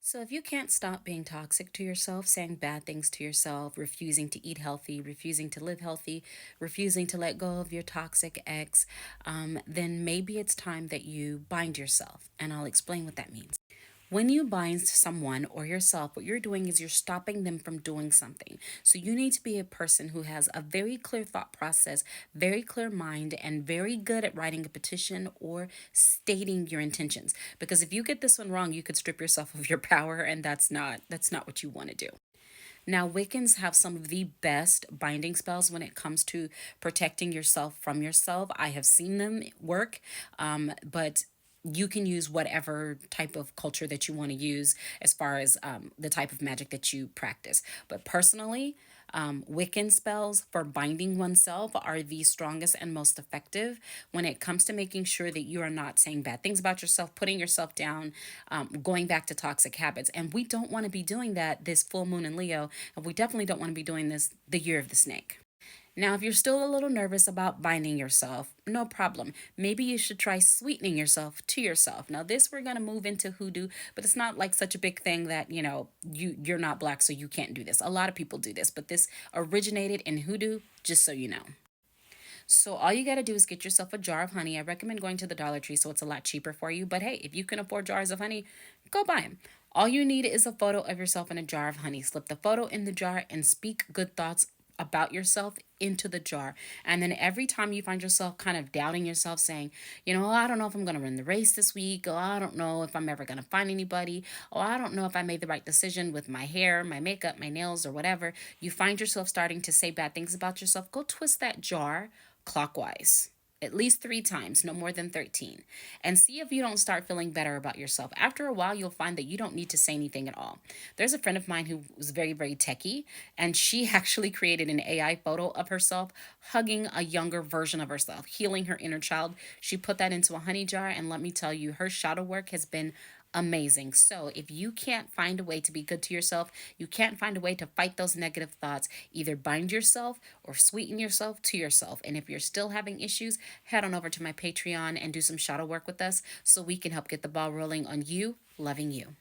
So, if you can't stop being toxic to yourself, saying bad things to yourself, refusing to eat healthy, refusing to live healthy, refusing to let go of your toxic ex, then maybe it's time that you bind yourself. And I'll explain what that means. When you bind someone or yourself, what you're doing is you're stopping them from doing something. So you need to be a person who has a very clear thought process, very clear mind, and very good at writing a petition or stating your intentions. Because if you get this one wrong, you could strip yourself of your power, and that's not what you want to do. Now, Wiccans have some of the best binding spells when it comes to protecting yourself from yourself. I have seen them work, but you can use whatever type of culture that you want to use as far as the type of magic that you practice. But personally, Wiccan spells for binding oneself are the strongest and most effective when it comes to making sure that you are not saying bad things about yourself, putting yourself down, going back to toxic habits. And we don't want to be doing that this full moon in Leo. And we definitely don't want to be doing this the year of the snake. Now, if you're still a little nervous about binding yourself, no problem. Maybe you should try sweetening yourself to yourself. Now, this we're going to move into hoodoo, but it's not like such a big thing that, you're not black so you can't do this. A lot of people do this, but this originated in hoodoo, just so you know. So all you got to do is get yourself a jar of honey. I recommend going to the Dollar Tree so it's a lot cheaper for you, but hey, if you can afford jars of honey, go buy them. All you need is a photo of yourself in a jar of honey. Slip the photo in the jar and speak good thoughts about yourself into the jar. And then every time you find yourself kind of doubting yourself, saying, I don't know if I'm going to run the race this week. Oh, I don't know if I'm ever going to find anybody. Oh, I don't know if I made the right decision with my hair, my makeup, my nails, or whatever. You find yourself starting to say bad things about yourself. Go twist that jar clockwise. At least 3 times, no more than 13. And see if you don't start feeling better about yourself. After a while, you'll find that you don't need to say anything at all. There's a friend of mine who was very, very techie, and she actually created an AI photo of herself hugging a younger version of herself, healing her inner child. She put that into a honey jar, and let me tell you, her shadow work has been amazing. So if you can't find a way to be good to yourself, you can't find a way to fight those negative thoughts, either bind yourself or sweeten yourself to yourself. And if you're still having issues, head on over to my Patreon and do some shadow work with us so we can help get the ball rolling on you loving you.